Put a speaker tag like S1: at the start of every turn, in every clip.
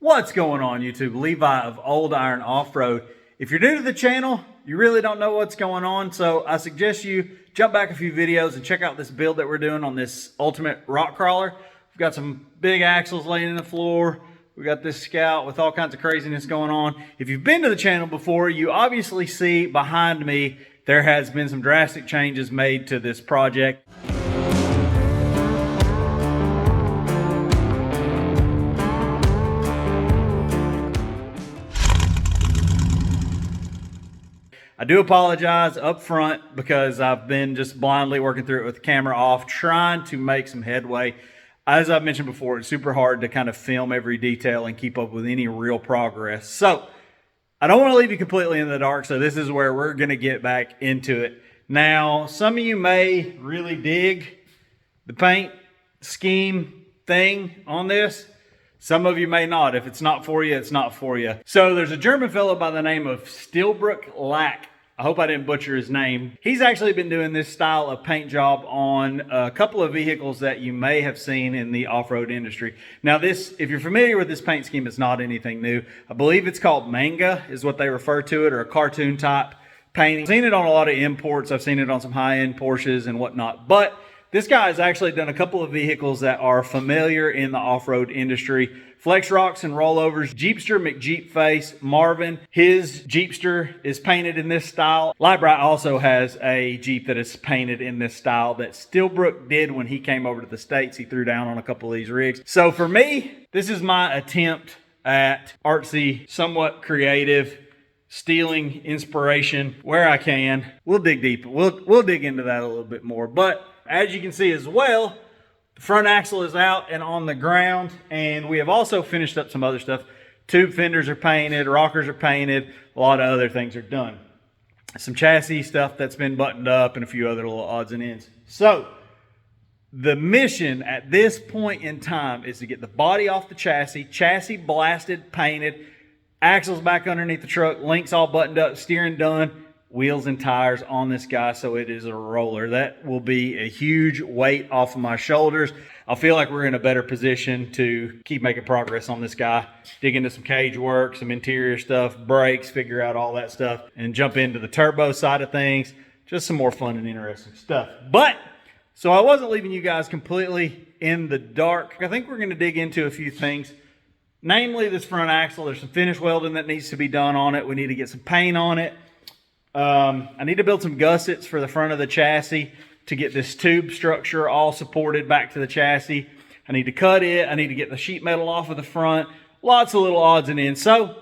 S1: What's going on YouTube? Levi of Old Iron Off-Road. If you're new to the channel, you really don't know what's going on, so I suggest you jump back a few videos and check out this build that we're doing on this ultimate rock crawler. We've got some big axles laying in the floor. We got this Scout with all kinds of craziness going on. If you've been to the channel before, you obviously see behind me there has been some drastic changes made to this project. I do apologize up front because I've been just blindly working through it with the camera off, trying to make some headway. As I've mentioned before, it's super hard to kind of film every detail and keep up with any real progress. So I don't want to leave you completely in the dark, so this is where we're going to get back into it. Now, some of you may really dig the paint scheme thing on this. Some of you may not. If it's not for you, it's not for you. So there's a German fellow by the name of Stilbrook Lack. I hope I didn't butcher his name. He's actually been doing this style of paint job on a couple of vehicles that you may have seen in the off-road industry. Now this, if you're familiar with this paint scheme, it's not anything new. I believe it's called manga is what they refer to it, or a cartoon type painting. I've seen it on a lot of imports. I've seen it on some high-end Porsches and whatnot. But this guy has actually done a couple of vehicles that are familiar in the off-road industry. Flex Rocks and Rollovers, Jeepster McJeepface, Marvin. His Jeepster is painted in this style. Lightbright also has a Jeep that is painted in this style that Stilbrook did when he came over to the States. He threw down on a couple of these rigs. So for me, this is my attempt at artsy, somewhat creative, stealing inspiration where I can. We'll dig deep. We'll dig into that a little bit more. But as you can see as well, the front axle is out and on the ground, and we have also finished up some other stuff. Tube fenders are painted, rockers are painted, a lot of other things are done. Some chassis stuff that's been buttoned up and a few other little odds and ends. So the mission at this point in time is to get the body off the chassis blasted, painted, axles back underneath the truck, links all buttoned up, steering done, wheels and tires on this guy so it is a roller. That will be a huge weight off of my shoulders. I feel like we're in a better position to keep making progress on this guy, dig into some cage work, some interior stuff, brakes, figure out all that stuff, and jump into the turbo side of things. Just some more fun and interesting stuff. But so I wasn't leaving you guys completely in the dark. I think we're going to dig into a few things. Namely, this front axle. There's some finish welding that needs to be done on it. We need to get some paint on it. I need to build some gussets for the front of the chassis to get this tube structure all supported back to the chassis. I need to cut it. I need to get the sheet metal off of the front. Lots of little odds and ends. So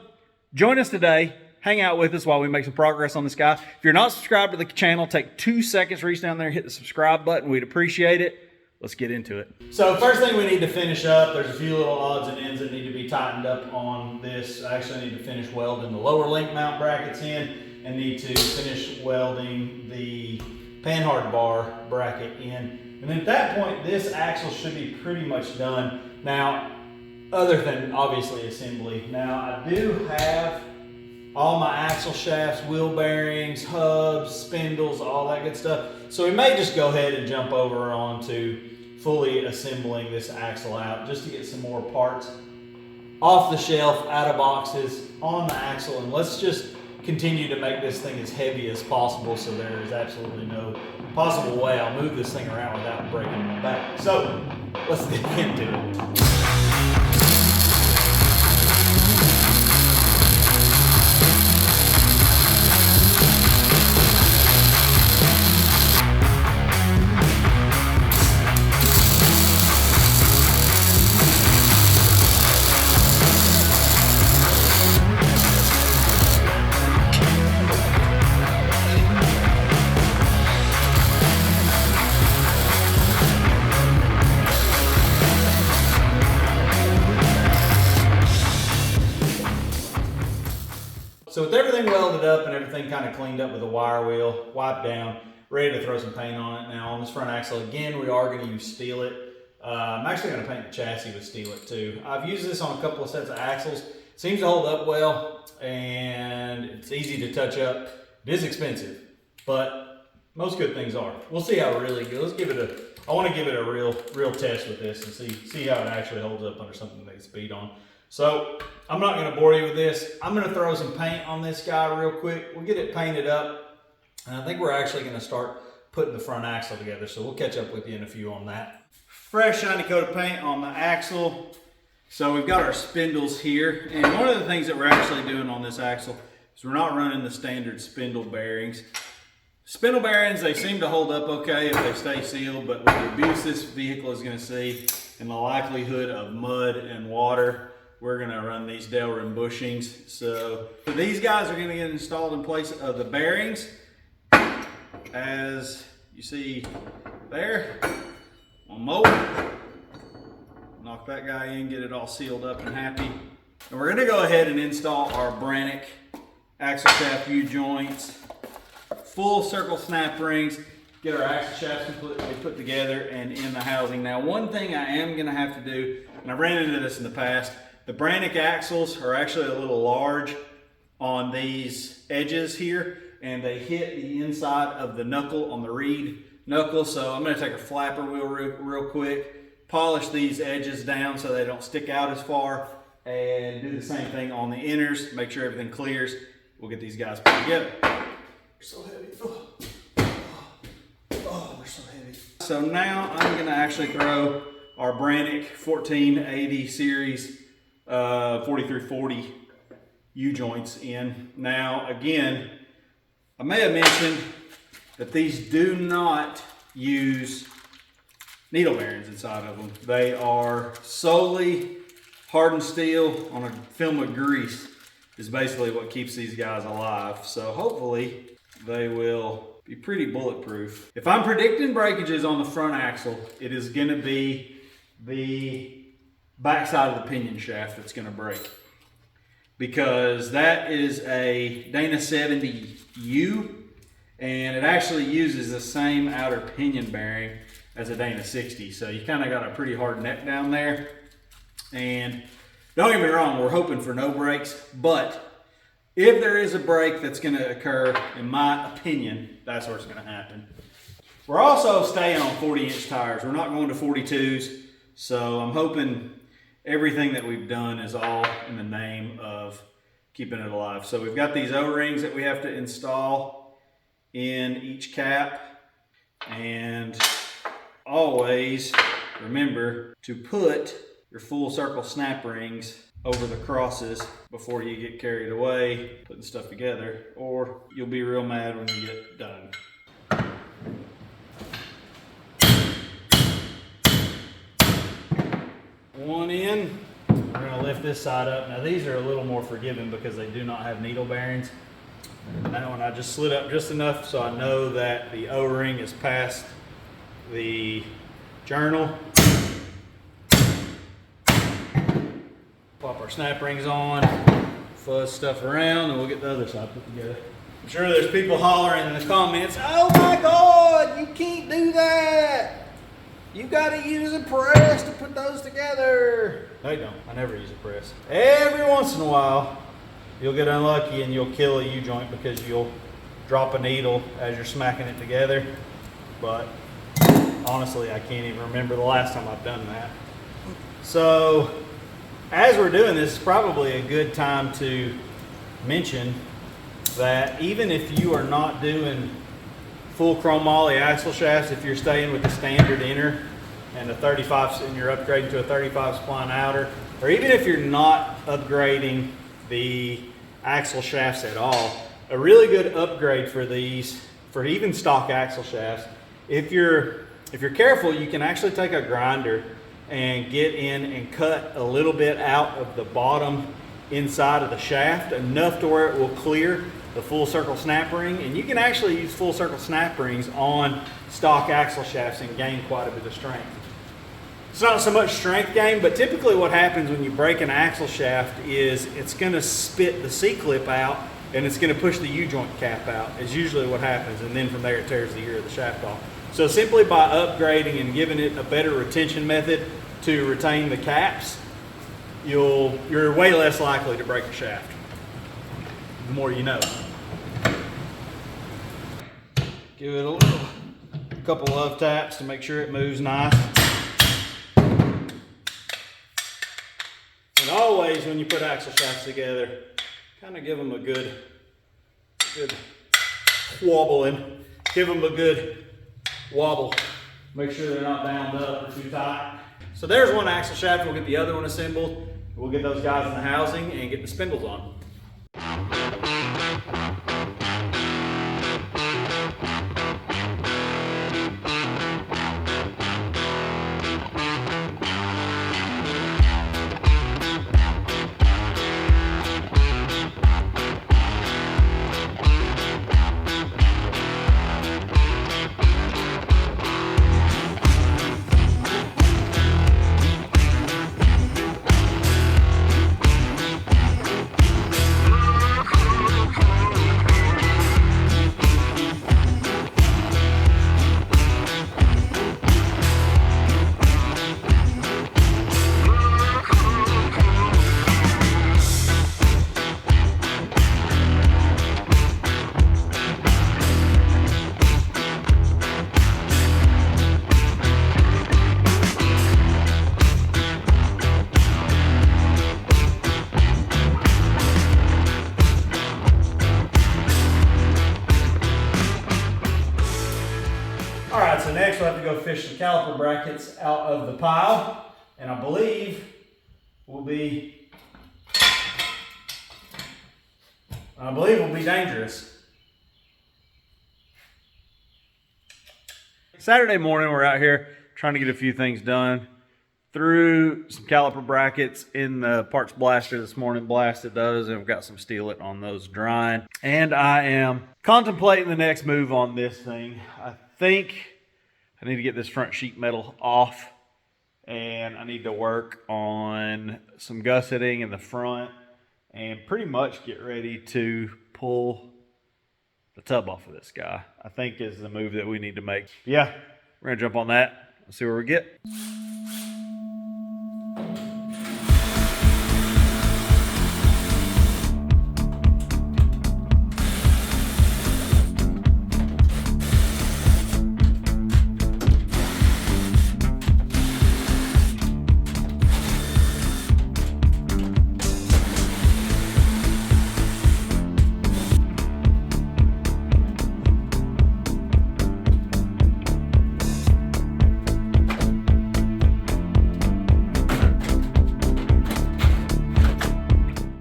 S1: join us today. Hang out with us while we make some progress on this guy. If you're not subscribed to the channel, take 2 seconds, reach down there and hit the subscribe button. We'd appreciate it. Let's get into it. So first thing we need to finish up, there's a few little odds and ends that need to be tightened up on this. I actually need to finish welding the lower link mount brackets in and need to finish welding the panhard bar bracket in. And then at that point, this axle should be pretty much done. Now, other than obviously assembly. Now I do have all my axle shafts, wheel bearings, hubs, spindles, all that good stuff. So we may just go ahead and jump over onto fully assembling this axle out just to get some more parts off the shelf, out of boxes, on the axle, and let's just continue to make this thing as heavy as possible so there is absolutely no possible way I'll move this thing around without breaking my back. So let's dig into it. So with everything welded up and everything kind of cleaned up with the wire wheel, wiped down, ready to throw some paint on it. Now on this front axle, again, we are going to use Steel It. I'm actually going to paint the chassis with Steel It too. I've used this on a couple of sets of axles. It seems to hold up well and it's easy to touch up. It is expensive, but most good things are. We'll see how it really goes. Let's give it I want to give it a real test with this and see how it actually holds up under something that gets beat on. So I'm not going to bore you with this. I'm going to throw some paint on this guy real quick. We'll get it painted up. And I think we're actually going to start putting the front axle together. So we'll catch up with you in a few on that. Fresh shiny coat of paint on the axle. So we've got our spindles here. And one of the things that we're actually doing on this axle is we're not running the standard spindle bearings. Spindle bearings, they seem to hold up okay if they stay sealed, but with the abuse this vehicle is going to see and the likelihood of mud and water, we're going to run these Delrin bushings. So these guys are going to get installed in place of the bearings. As you see there, on mold, knock that guy in, get it all sealed up and happy. And we're going to go ahead and install our Brannick axle shaft U-joints. Full circle snap rings, get our axle shafts completely put together and in the housing. Now, one thing I am going to have to do, and I've ran into this in the past, the Brannick axles are actually a little large on these edges here, and they hit the inside of the knuckle on the reed knuckle. So I'm going to take a flapper wheel real quick, polish these edges down so they don't stick out as far, and do the same thing on the inners, make sure everything clears. We'll get these guys put together. So heavy. Oh, we're so heavy. So now I'm going to actually throw our Brannick 1480 series 4340 U-joints in. Now again, I may have mentioned that these do not use needle bearings inside of them. They are solely hardened steel on a film of grease is basically what keeps these guys alive. So hopefully they will be pretty bulletproof. If I'm predicting breakages on the front axle, it is going to be the backside of the pinion shaft that's going to break, because that is a Dana 70U and it actually uses the same outer pinion bearing as a Dana 60. So you kind of got a pretty hard neck down there. And don't get me wrong, we're hoping for no breaks, but if there is a break that's going to occur, in my opinion, that's where it's going to happen. We're also staying on 40-inch tires. We're not going to 42s, so I'm hoping everything that we've done is all in the name of keeping it alive. So we've got these O-rings that we have to install in each cap, and always remember to put your full circle snap rings over the crosses before you get carried away putting stuff together, or you'll be real mad when you get done. One in, we're going to lift this side up. Now these are a little more forgiving because they do not have needle bearings. That one I just slid up just enough so I know that the O-ring is past the journal. Pop our snap rings on, fuzz stuff around, and we'll get the other side put together. I'm sure there's people hollering in the comments, "Oh my God, you can't do that. You gotta use a press to put those together." They don't, I never use a press. Every once in a while, you'll get unlucky and you'll kill a U-joint because you'll drop a needle as you're smacking it together. But honestly, I can't even remember the last time I've done that. So, as we're doing this, it's probably a good time to mention that even if you are not doing full chromoly axle shafts, if you're staying with the standard inner and a 35 and you're upgrading to a 35 spline outer, or even if you're not upgrading the axle shafts at all, a really good upgrade for these, for even stock axle shafts, if you're careful, you can actually take a grinder and get in and cut a little bit out of the bottom inside of the shaft, enough to where it will clear the full circle snap ring. And you can actually use full circle snap rings on stock axle shafts and gain quite a bit of strength. It's not so much strength gain, but typically what happens when you break an axle shaft is it's going to spit the C-clip out and it's going to push the U-joint cap out, is usually what happens, and then from there it tears the ear of the shaft off. So simply by upgrading and giving it a better retention method to retain the caps, you're way less likely to break a shaft. The more you know. Give it a couple love taps to make sure it moves nice. And always always, when you put axle shafts together, kind of give them a good wobbling. Give them a good wobble. Make sure they're not bound up or too tight. So there's one axle shaft. We'll get the other one assembled. We'll get those guys in the housing and get the spindles on. So next we'll have to go fish the caliper brackets out of the pile, and I believe will be dangerous. Saturday morning we're out here trying to get a few things done. Threw some caliper brackets in the parts blaster this morning, blasted those, and we've got some steelet on those drying. And I am contemplating the next move on this thing. I think I need to get this front sheet metal off, and I need to work on some gusseting in the front and pretty much get ready to pull the tub off of this guy. I think is the move that we need to make. Yeah, we're gonna jump on that. Let's see where we get.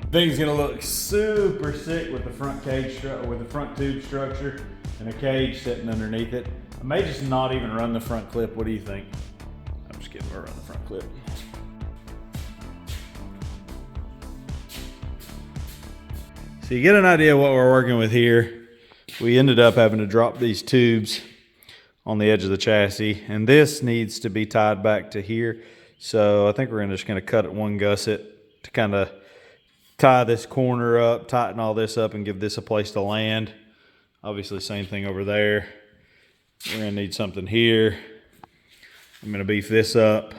S1: Thing's gonna look super sick with the front cage with the front tube structure and a cage sitting underneath it. I may just not even run the front clip. What do you think? I'm just kidding. We'll run the front clip. So you get an idea of what we're working with here. We ended up having to drop these tubes on the edge of the chassis, and this needs to be tied back to here. So I think we're just gonna cut it one gusset to kind of tie this corner up, tighten all this up, and give this a place to land. Obviously, same thing over there. We're gonna need something here. I'm gonna beef this up.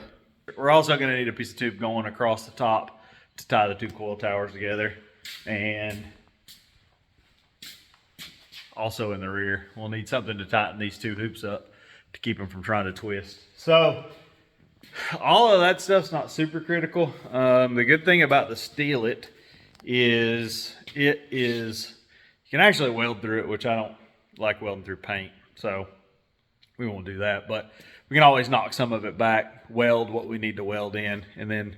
S1: We're also gonna need a piece of tube going across the top to tie the two coil towers together. And also in the rear, we'll need something to tighten these two hoops up to keep them from trying to twist. So all of that stuff's not super critical. The good thing about the steelet is you can actually weld through it, which I don't like welding through paint, so we won't do that. But we can always knock some of it back, weld what we need to weld in, and then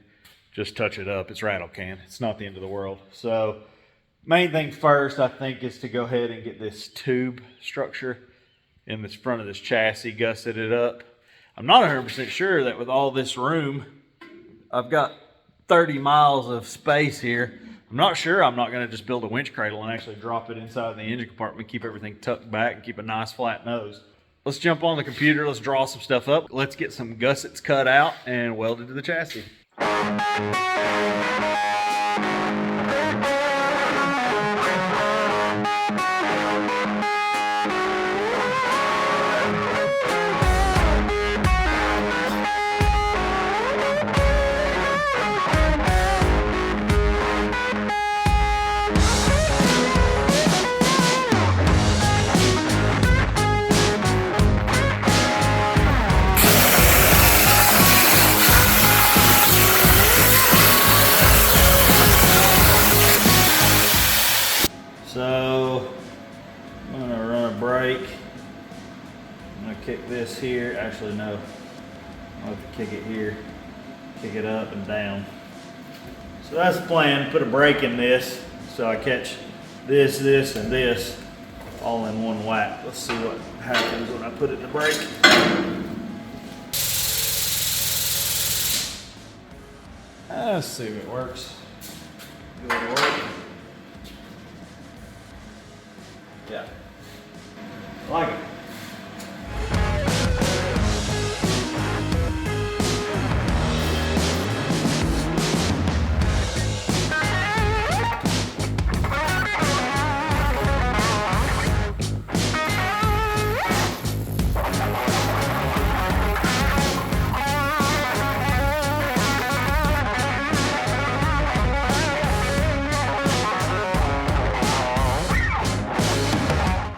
S1: just touch it up. It's rattle can. It's not the end of the world. So main thing first, I think, is to go ahead and get this tube structure in the front of this chassis gusseted up. I'm not 100% sure that with all this room, I've got 30 miles of space here. I'm not sure I'm not going to just build a winch cradle and actually drop it inside the engine compartment, keep everything tucked back, and keep a nice flat nose. Let's jump on the computer, let's draw some stuff up. Let's get some gussets cut out and welded to the chassis. kick this here. Actually, no. I'll have to kick it here, kick it up and down. So that's the plan, put a brake in this so I catch this, this, and this all in one whack. Let's see what happens when I put it in the brake. Let's see if it works. Do it work? Yeah. I like it.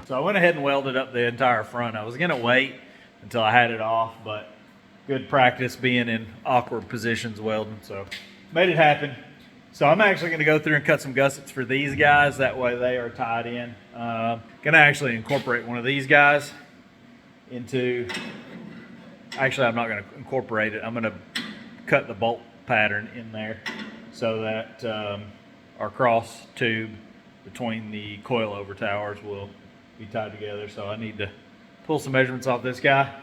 S1: So I went ahead and welded up the entire front. I was gonna wait until I had it off, but good practice being in awkward positions welding, so made it happen. So I'm actually gonna go through and cut some gussets for these guys. That way they are tied in. Gonna actually incorporate one of these guys into, actually I'm not gonna incorporate it. I'm gonna cut the bolt pattern in there so that our cross tube between the coilover towers will be tied together. So I need to pull some measurements off this guy,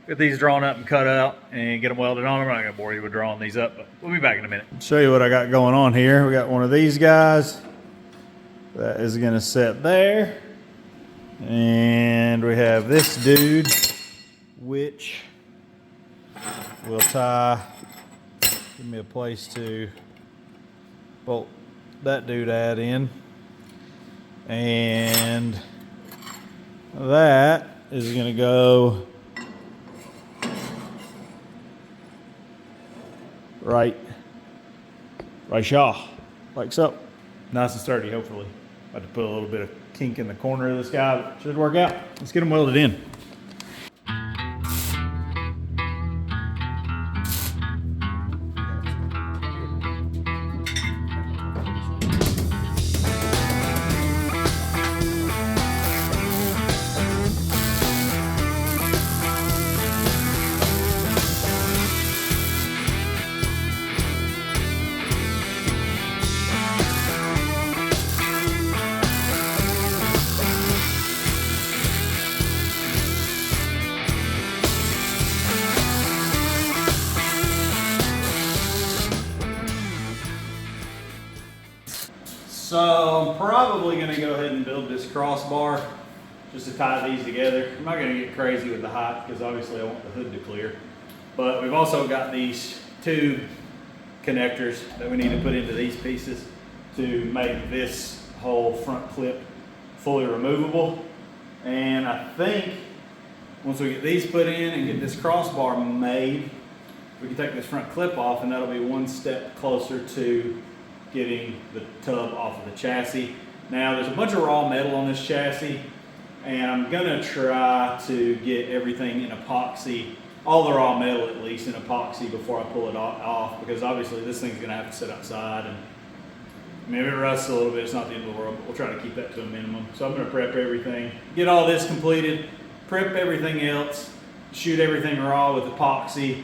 S1: get these drawn up and cut out and get them welded on. I'm not gonna bore you with drawing these up, but we'll be back in a minute. Show you what I got going on here. We got one of these guys that is gonna sit there, and we have this dude which will tie, give me a place to bolt that doodad in, and that is gonna go right shaw, like so. Nice and sturdy, hopefully. About to put a little bit of kink in the corner of this guy, but should work out. Let's get them welded in. So I'm probably gonna go ahead and build this crossbar just to tie these together. I'm not gonna get crazy with the height because obviously I want the hood to clear. But we've also got these two connectors that we need to put into these pieces to make this whole front clip fully removable. And I think once we get these put in and get this crossbar made, we can take this front clip off, and that'll be one step closer to getting the tub off of the chassis. Now there's a bunch of raw metal on this chassis, and I'm gonna try to get everything in epoxy, all the raw metal at least in epoxy before I pull it off, because obviously this thing's gonna have to sit outside, and I mean, if it rusts a little bit, it's not the end of the world, but we'll try to keep that to a minimum. So I'm gonna prep everything, get all this completed, prep everything else, shoot everything raw with epoxy,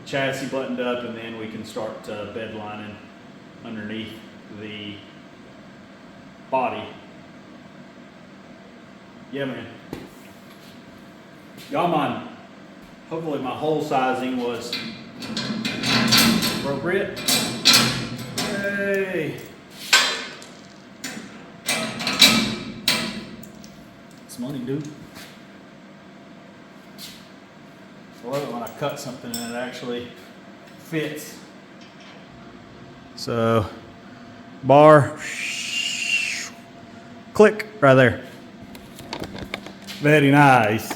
S1: chassis buttoned up, and then we can start bed lining underneath the body. Yeah, man. Y'all mind, hopefully my hole sizing was appropriate. Hey. It's money, dude. I love it when I cut something and it actually fits. So, bar, click right there. Very nice.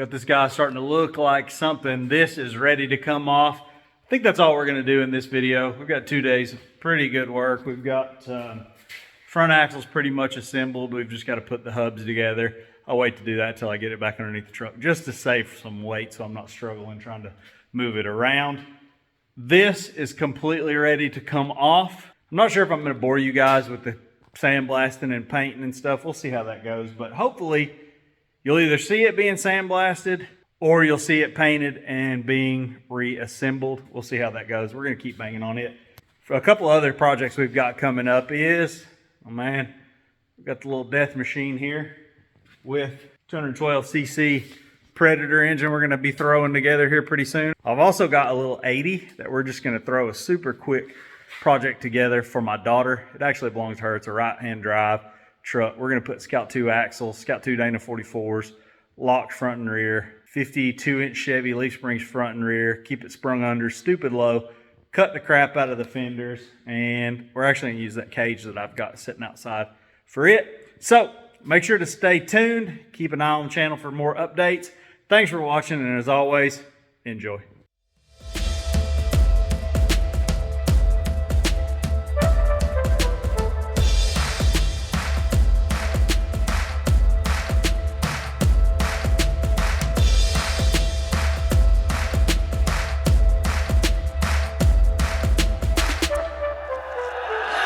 S1: Got this guy starting to look like something. This is ready to come off. I think that's all we're going to do in this video. We've got 2 days of pretty good work. We've got front axles pretty much assembled. We've just got to put the hubs together. I'll wait to do that until I get it back underneath the truck, just to save some weight so I'm not struggling trying to move it around. This is completely ready to come off. I'm not sure if I'm going to bore you guys with the sandblasting and painting and stuff. We'll see how that goes, but hopefully you'll either see it being sandblasted or you'll see it painted and being reassembled. We'll see how that goes. We're going to keep banging on it. For a couple other projects we've got coming up is, oh man, we've got the little death machine here with 212cc Predator engine we're going to be throwing together here pretty soon. I've also got a little 80 that we're just going to throw a super quick project together for my daughter. It actually belongs to her. It's a right-hand drive truck. We're going to put Scout 2 axles, Scout 2 Dana 44s, locked front and rear, 52-inch Chevy leaf springs front and rear, keep it sprung under, stupid low, cut the crap out of the fenders, and we're actually going to use that cage that I've got sitting outside for it. So make sure to stay tuned. Keep an eye on the channel for more updates. Thanks for watching, and as always, enjoy.